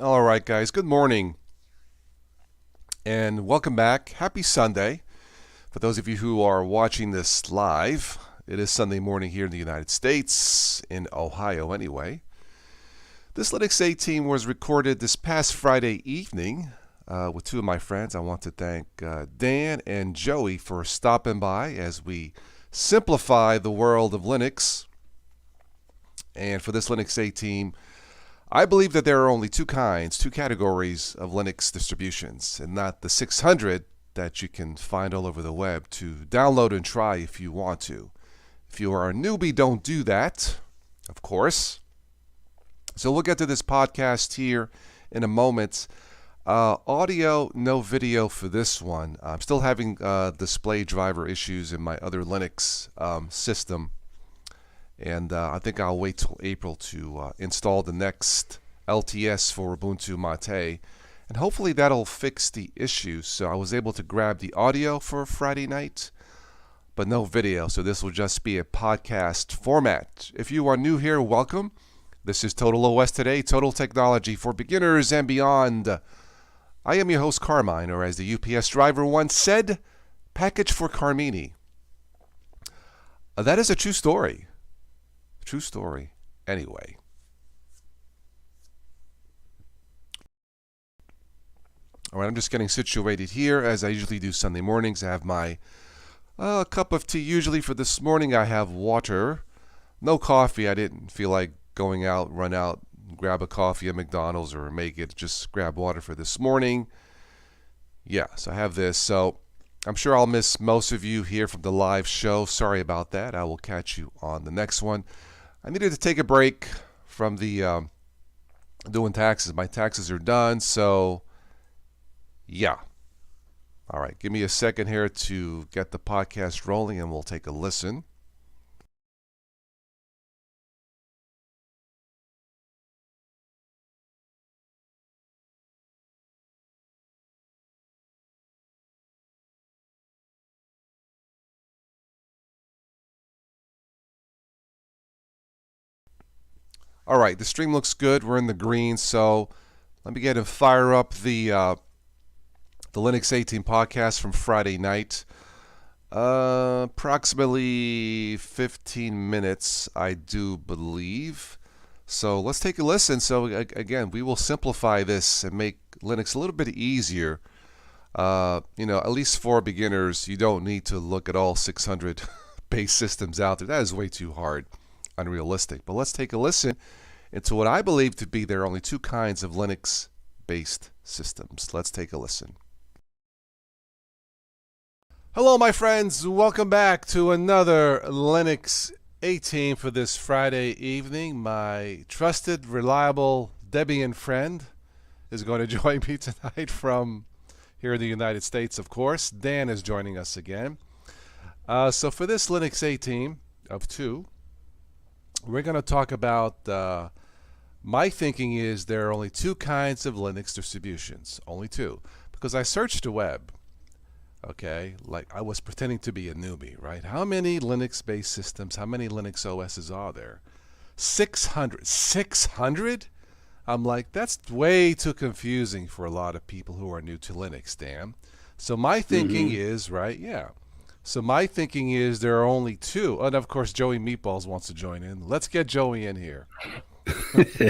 All right, guys, good morning and welcome back. Happy Sunday. For those of you who are watching this live, it is Sunday morning here in the United States, in Ohio anyway. This Linux 18 was recorded this past Friday evening with two of my friends. I want to thank Dan and Joey for stopping by as we simplify the world of Linux. And for this Linux 18, I believe that there are only two categories of Linux distributions, and not the 600 that you can find all over the web to download and try if you want to. If you are a newbie, don't do that, of course. So we'll get to this podcast here in a moment. Audio, no video for this one. I'm still having display driver issues in my other Linux system. And I think I'll wait till April to install the next LTS for Ubuntu Mate. And hopefully that'll fix the issue. So I was able to grab the audio for Friday night, but no video. So this will just be a podcast format. If you are new here, welcome. This is Total OS Today, Total Technology for Beginners and Beyond. I am your host, Carmine, or as the UPS driver once said, package for Carmini. That is a true story. True story. Anyway. All right, I'm just getting situated here as I usually do Sunday mornings. I have my cup of tea. Usually for this morning, I have water. No coffee. I didn't feel like going out, run out, grab a coffee at McDonald's or make it. Just grab water for this morning. Yeah, so I have this. So I'm sure I'll miss most of you here from the live show. Sorry about that. I will catch you on the next one. I needed to take a break from the doing taxes. My taxes are done, so yeah. All right, give me a second here to get the podcast rolling, and we'll take a listen. All right, the stream looks good. We're in the green, so let me get and fire up the Linux 18 podcast from Friday night. Approximately 15 minutes, I do believe. So let's take a listen. So again, we will simplify this and make Linux a little bit easier. At least for beginners, you don't need to look at all 600 base systems out there. That is way too hard, unrealistic. But let's take a listen into what I believe to be there are only two kinds of Linux-based systems. Let's take a listen. Hello, my friends. Welcome back to another Linux 18 for this Friday evening. My trusted, reliable Debian friend is going to join me tonight from here in the United States, of course. Dan is joining us again. So for this Linux 18 of two, we're going to talk about my thinking is there are only two kinds of Linux distributions. Only two. Because I searched the web. Okay, like I was pretending to be a newbie, right? How many Linux-based systems, how many Linux OSs are there? 600. 600? I'm like, that's way too confusing for a lot of people who are new to Linux, Dan. So my thinking is, right, yeah. So my thinking is there are only two. And of course, Joey Meatballs wants to join in. Let's get Joey in here.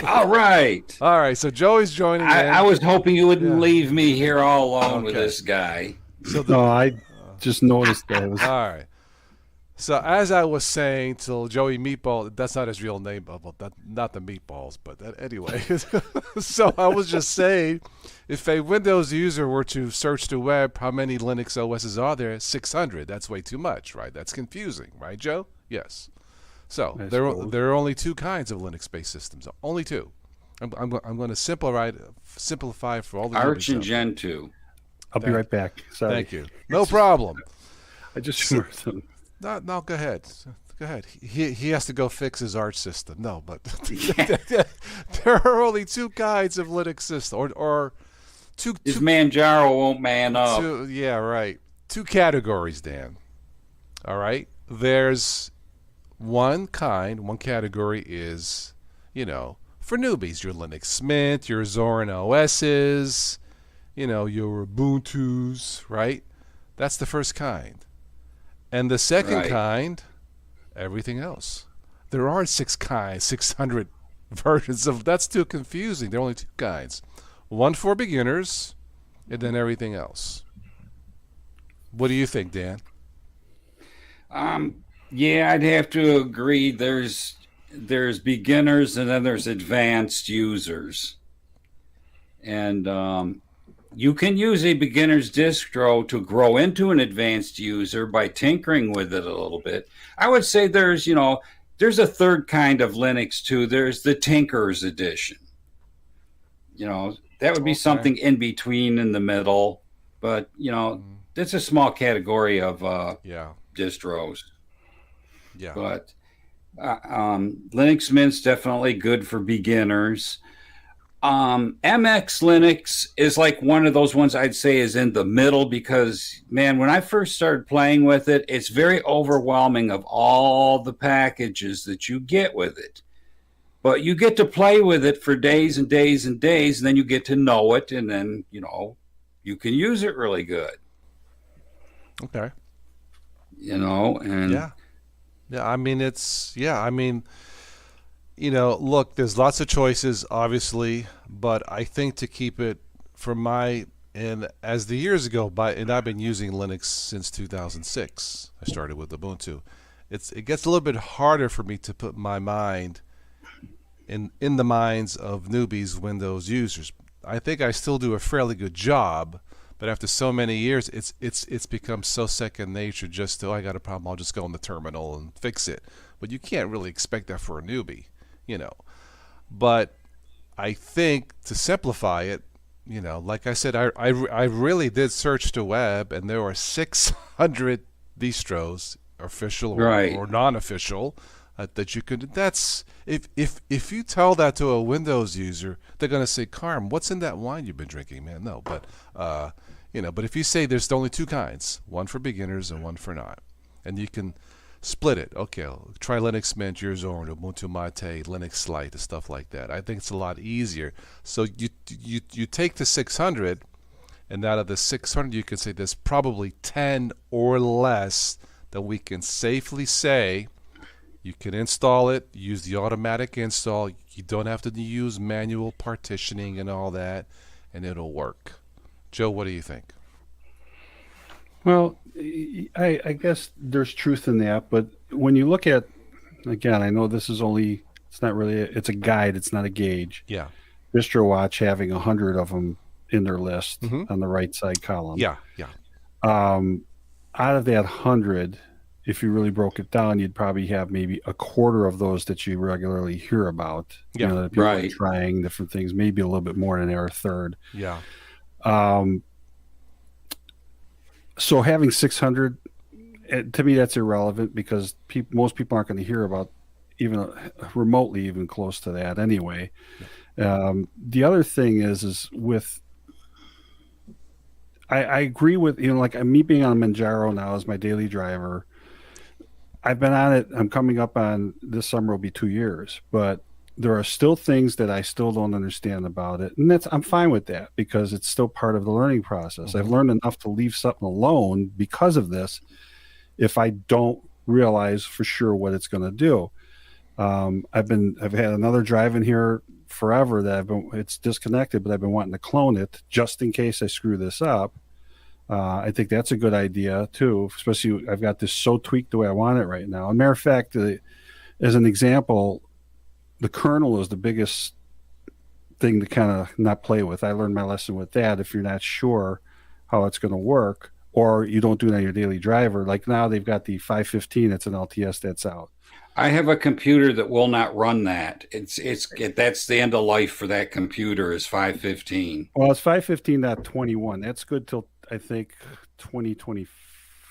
All right. All right, so Joey's joining in. I was hoping you wouldn't leave me here all alone with this guy. So I just noticed that. It was... All right. So as I was saying to Joey Meatball, that's not his real name, not the Meatballs, but anyway. So I was just saying, if a Windows user were to search the web, how many Linux OSs are there? 600. That's way too much, right? That's confusing, right, Joe? Yes. So there are only two kinds of Linux-based systems. Only two. I'm going to simplify for all the Arch and Gentoo. I'll be right back. Sorry. Thank you. No problem. I just remembered something. No, go ahead. Go ahead. He has to go fix his Arch system. No, but there are only two kinds of Linux system, or two. His Manjaro won't man up. Yeah, right. Two categories, Dan. All right. There's one category is, for newbies, your Linux Mint, your Zorin OSs, your Ubuntu's, right? That's the first kind. And the second Right. kind, everything else. There are 600 versions of. That's too confusing. There are only 2 kinds. One for beginners, and then everything else. What do you think, Dan? Yeah, I'd have to agree. There's beginners and then there's advanced users. And you can use a beginner's distro to grow into an advanced user by tinkering with it a little bit. I would say there's a third kind of Linux too. There's the Tinker's Edition. That would be something in between, in the middle. But, it's a small category of distros. Yeah. But Linux Mint's definitely good for beginners. MX Linux is like one of those ones I'd say is in the middle because, man, when I first started playing with it, it's very overwhelming of all the packages that you get with it. But you get to play with it for days and days and days, and then you get to know it, and then, you can use it really good. Okay. And Yeah. Look, there's lots of choices, obviously, but I think to keep it and as the years go by, and I've been using Linux since 2006. I started with Ubuntu. It gets a little bit harder for me to put my mind in the minds of newbies, Windows users. I think I still do a fairly good job, but after so many years, it's become so second nature. Just I got a problem, I'll just go in the terminal and fix it. But you can't really expect that for a newbie, But I think to simplify it, like I said, I really did search the web, and there are 600 distros, official or non-official, that you could. That's if you tell that to a Windows user, they're gonna say, "Carm, what's in that wine you've been drinking, man?" No, but but if you say there's only 2 kinds, one for beginners and one for not, and you can split it. Okay, try Linux Mint, your Zorin, Ubuntu Mate, Linux Lite, stuff like that. I think it's a lot easier. So you take the 600, and out of the 600, you can say there's probably 10 or less that we can safely say you can install it, use the automatic install. You don't have to use manual partitioning and all that, and it'll work. Joe, what do you think? Well, I guess there's truth in that, but when you look at, again, I know this is it's not really, it's a guide, it's not a gauge. Yeah. DistroWatch having 100 of them in their list on the right side column. Yeah. Out of that 100, if you really broke it down, you'd probably have maybe a quarter of those that you regularly hear about. Yeah. That people are trying different things, maybe a little bit more than there, a third. Yeah. So having 600, to me, that's irrelevant because most people aren't going to hear about even remotely even close to that anyway. The other thing is with, I agree with, like me being on Manjaro now as my daily driver. I've been on it. I'm coming up on this summer will be 2 years, but there are still things that I still don't understand about it. And I'm fine with that because it's still part of the learning process. I've learned enough to leave something alone because of this if I don't realize for sure what it's going to do. I've had another drive in here forever that it's disconnected, but I've been wanting to clone it just in case I screw this up. I think that's a good idea too, especially I've got this so tweaked the way I want it right now. As a matter of fact, as an example, the kernel is the biggest thing to kind of not play with. I learned my lesson with that. If you're not sure how it's going to work, or you don't do it on your daily driver, like now they've got the 515. It's an LTS that's out. I have a computer that will not run that. That's the end of life for that computer is 515. Well, it's 515.21. That's good till I think 2025.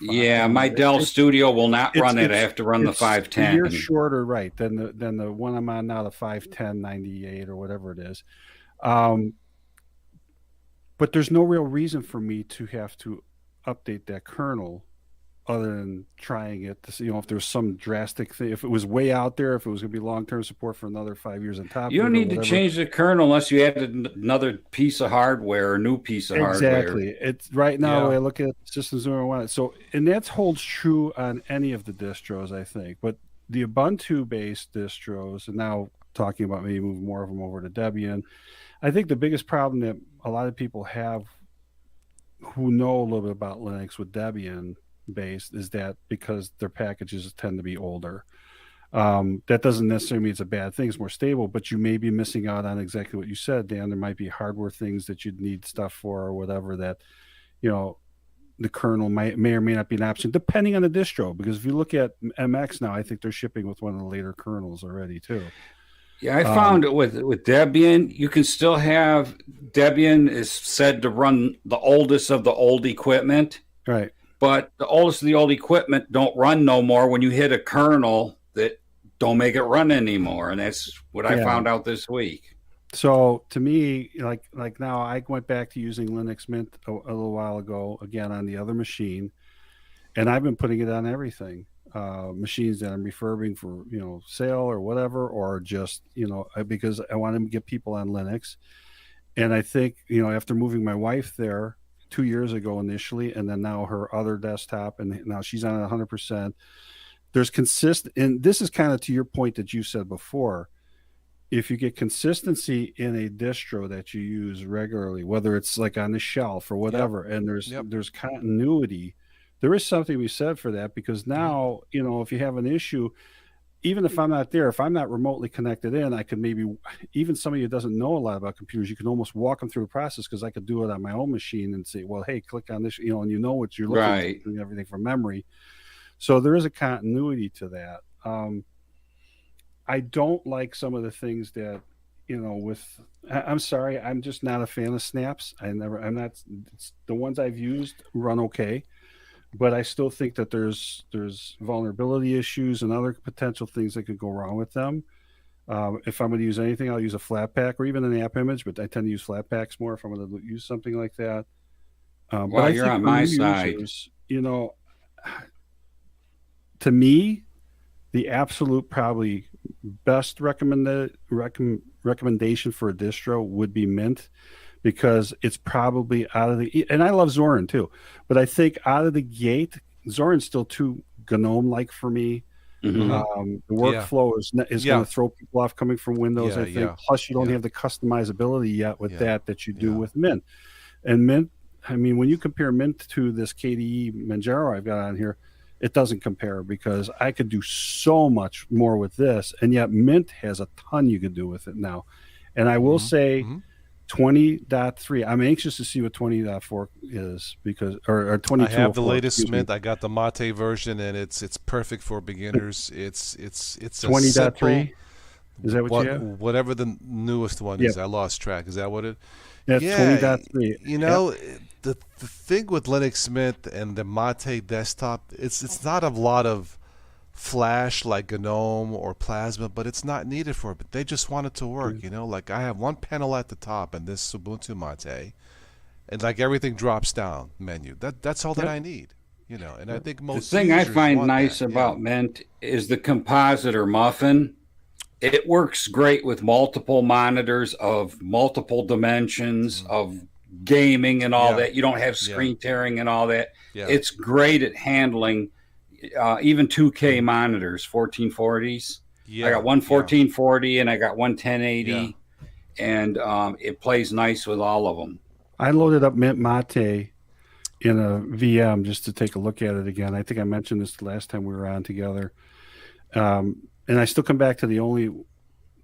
Yeah, my Dell Studio will not run it. I have to run the 510. You're shorter, right, than the one I'm on now, the 510.98 or whatever it is. But there's no real reason for me to have to update that kernel other than trying it to see, if there's some drastic thing, if it was way out there, if it was going to be long-term support for another 5 years on top You of don't it or need to whatever. change the kernel unless you added another piece of hardware or new piece of hardware. Exactly. It's right now the Yeah. way I look at it, systems where I want it. So, and that holds true on any of the distros, I think. But the Ubuntu-based distros, and now talking about maybe moving more of them over to Debian, I think the biggest problem that a lot of people have who know a little bit about Linux with Debian based is that because their packages tend to be older. That doesn't necessarily mean it's a bad thing. It's more stable, but you may be missing out on exactly what you said, Dan. There might be hardware things that you'd need stuff for or whatever that, the kernel may or may not be an option, depending on the distro. Because if you look at MX now, I think they're shipping with one of the later kernels already too. Yeah, I found it with Debian, you can still have Debian is said to run the oldest of the old equipment, Right. but the oldest of the old equipment don't run no more when you hit a kernel that don't make it run anymore, and that's what I found out this week. So to me, like now, I went back to using Linux Mint a little while ago again on the other machine, and I've been putting it on everything. Machines that I'm refurbing for sale or whatever, or just because I want to get people on Linux. And I think after moving my wife there 2 years ago initially, and then now her other desktop, and now she's on it 100%. There's and this is kind of to your point that you said before. If you get consistency in a distro that you use regularly, whether it's like on the shelf or whatever, and there's continuity, there is something to be said for that, because now, if you have an issue, even if I'm not there, if I'm not remotely connected in, I could maybe, even somebody who doesn't know a lot about computers, you can almost walk them through the process, because I could do it on my own machine and say, well, hey, click on this, and what you're looking at, doing everything from memory. So there is a continuity to that. I don't like some of the things that, I'm sorry, I'm just not a fan of snaps. I'm not, the ones I've used run okay, but I still think that there's vulnerability issues and other potential things that could go wrong with them. If I'm going to use anything, I'll use a flat pack or even an app image, but I tend to use flat packs more if I'm going to use something like that. But I you're think on my side. users, to me, the absolute probably best recommendation for a distro would be Mint, because it's probably out of the, and I love Zorin too, but I think out of the gate, Zorin's still too GNOME-like for me. The workflow is going to throw people off coming from Windows, I think. Yeah. Plus, you don't have the customizability yet with that you do with Mint. And Mint, I mean, when you compare Mint to this KDE Manjaro I've got on here, it doesn't compare, because I could do so much more with this, and yet Mint has a ton you could do with it now. And I will say 20.3, I'm anxious to see what 20.4 is, because or 22. I have the latest Mint. I got the Mate version, and it's perfect for beginners. It's 20.3. Is that what you have? Whatever the newest one is, I lost track. Is that what it? That's 20.3. The thing with Linux Mint and the Mate desktop, it's not a lot of flash like GNOME or Plasma, but it's not needed for it. But they just want it to work, Like I have one panel at the top in this Ubuntu Mate, and like everything drops down menu. That's all that I need, And I think most the thing I find nice that. about Mint is the compositor muffin. It works great with multiple monitors of multiple dimensions of gaming and all that. You don't have screen tearing and all that. It's great at handling even 2K monitors, 1440s. I got one 1440 and I got one 1080, and it plays nice with all of them. I loaded up Mint Mate in a VM just to take a look at it again. I think I mentioned this the last time we were on together. And I still come back to the only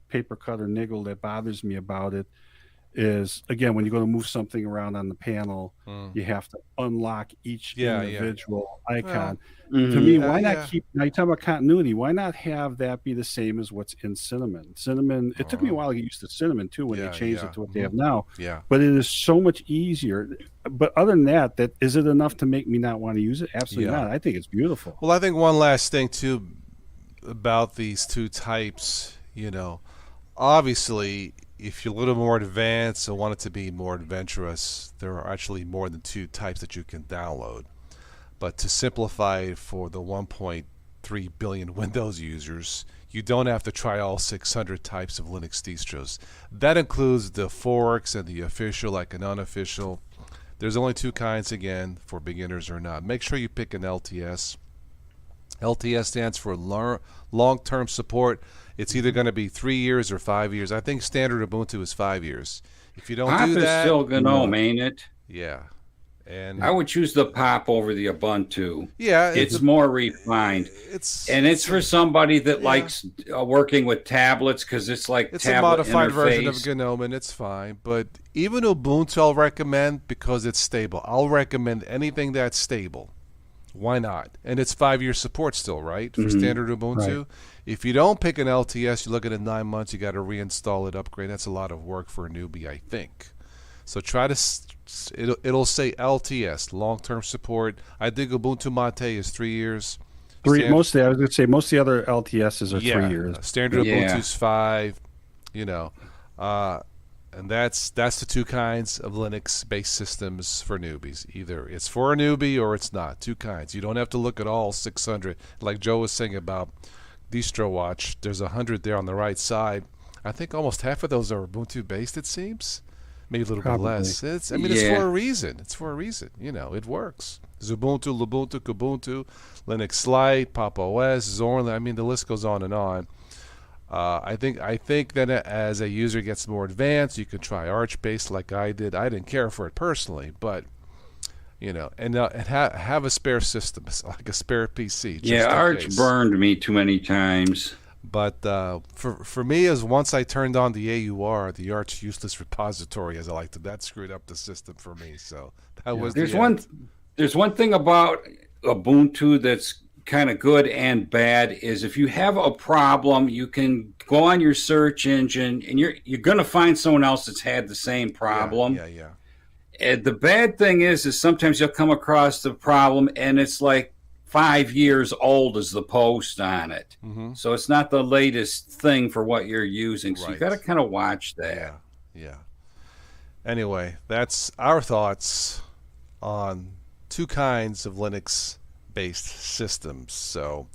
paper cut or niggle that bothers me about it is, again, when you go to move something around on the panel, you have to unlock each individual icon. Well, to me, why not keep, now you talk about continuity, why not have that be the same as what's in Cinnamon? Cinnamon, it took me a while to get used to Cinnamon too when they changed it to what they have now. But it is so much easier. But other than that, is it enough to make me not want to use it? Absolutely not. I think it's beautiful. Well, I think one last thing too about these two types, obviously, if you're a little more advanced and want it to be more adventurous, there are actually more than two types that you can download. But to simplify it for the 1.3 billion Windows users, you don't have to try all 600 types of Linux distros. That includes the forks and the official, like an unofficial. There's only two kinds, again, for beginners or not. Make sure you pick an LTS. LTS stands for long-term support. It's either going to be 3 years or 5 years. I think standard Ubuntu is 5 years. If you don't Pop do is that, still GNOME, ain't it? yeah. And I would choose the Pop over the Ubuntu. yeah, It's more refined. It's for somebody that likes working with tablets because it's like it's tablet a modified version interface. of GNOME, and it's fine. But even Ubuntu, I'll recommend because it's stable. I'll recommend anything that's stable. Why not? And it's 5-year support still, right? For standard Ubuntu. Right. If you don't pick an LTS, you look at it 9 months, you got to reinstall it, upgrade. That's a lot of work for a newbie, I think. So try to, it'll say LTS, long-term support. I think Ubuntu Mate is 3 years. Mostly, I was going to say most of the other LTSs are 3 years. Standard Ubuntu's 5, you know. And that's the two kinds of Linux-based systems for newbies. Either it's for a newbie or it's not. Two kinds. You don't have to look at all 600. Like Joe was saying about DistroWatch, there's 100 there on the right side. I think almost half of those are Ubuntu-based, it seems. Maybe a little bit less. It's for a reason. It's for a reason. You know, it works. There's Ubuntu, Lubuntu, Kubuntu, Linux Lite, Pop OS, Zorn. I mean, the list goes on and on. I think that as a user gets more advanced, you can try Arch-based like I did. I didn't care for it personally, but you know, and have a spare system, like a spare PC. Just Arch burned me too many times. But for me, as once I turned on the AUR, the Arch Useless Repository, as I like to, that screwed up the system for me. So that was there's one thing about Ubuntu that's kind of good and bad is if you have a problem, you can go on your search engine and you're going to find someone else that's had the same problem. Yeah. And the bad thing is sometimes you'll come across the problem and it's like 5 years old as the post on it. So it's not the latest thing for what you're using. So you got to kind of watch that. Yeah. Anyway, that's our thoughts on two kinds of Linux-based systems. So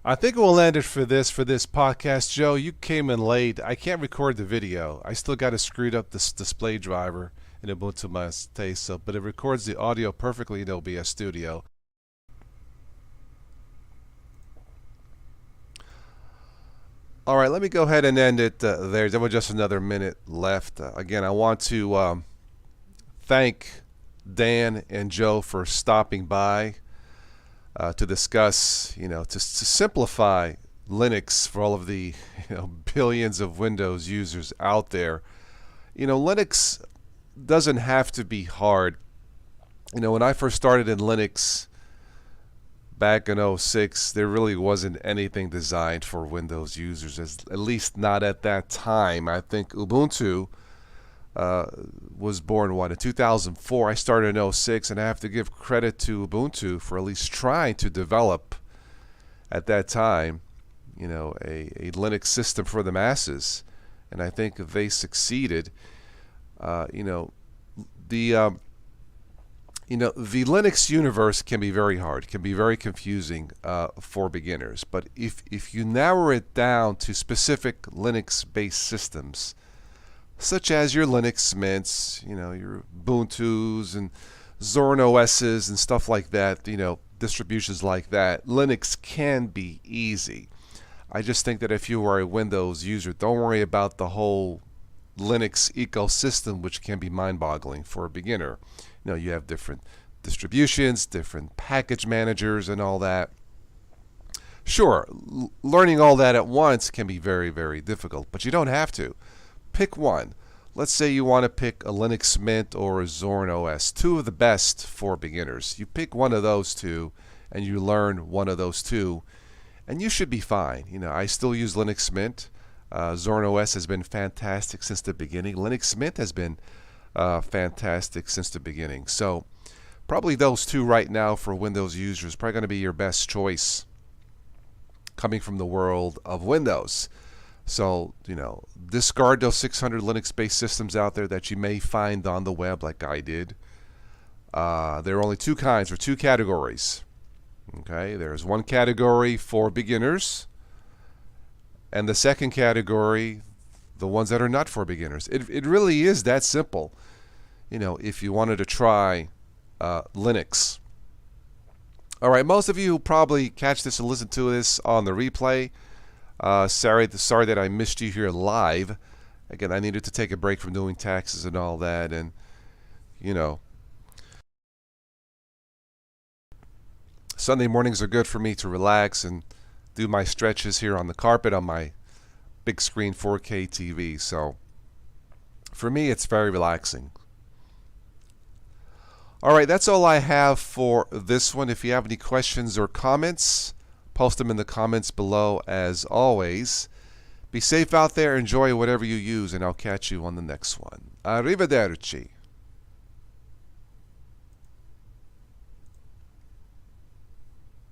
I think we'll end it for this podcast. Joe, you came in late. I can't record the video. I still got to screw up this display driver in Ubuntu Mate, but it records the audio perfectly in OBS Studio. All right, let me go ahead and end it there. There was just another minute left. Again, I want to thank Dan and Joe for stopping by to discuss, to simplify Linux for all of the billions of Windows users out there. Linux doesn't have to be hard. When I first started in Linux back in 2006, there really wasn't anything designed for Windows users, at least not at that time. I think Ubuntu was born, in 2004. I started in 2006, and I have to give credit to Ubuntu for at least trying to develop, at that time, a Linux system for the masses. And I think they succeeded. The Linux universe can be very hard, can be very confusing for beginners. But if you narrow it down to specific Linux-based systems, such as your Linux Mints, your Ubuntus and Zorn OSs and stuff like that, distributions like that, Linux can be easy. I just think that if you are a Windows user, don't worry about the whole Linux ecosystem, which can be mind-boggling for a beginner. You have different distributions, different package managers, and all that. Sure, learning all that at once can be very, very difficult, but you don't have to. Pick one. Let's say you want to pick a Linux Mint or a Zorn OS, two of the best for beginners. You pick one of those two, and you learn one of those two, and you should be fine. I still use Linux Mint. Zorn OS has been fantastic since the beginning. Linux Mint has been fantastic since the beginning. So probably those two right now for Windows users probably going to be your best choice coming from the world of Windows. So, discard those 600 Linux-based systems out there that you may find on the web like I did. There are only two kinds or two categories. Okay, there's one category for beginners, and the second category, the ones that are not for beginners. It really is that simple. You know, if you wanted to try Linux. All right, most of you will probably catch this and listen to this on the replay. Sorry that I missed you here live. Again, I needed to take a break from doing taxes and all that, and you know, Sunday mornings are good for me to relax and do my stretches here on the carpet on my big screen 4K TV. So for me, it's very relaxing. All right, that's all I have for this one. If you have any questions or comments, post them in the comments below as always. Be safe out there. Enjoy whatever you use, and I'll catch you on the next one. Arrivederci.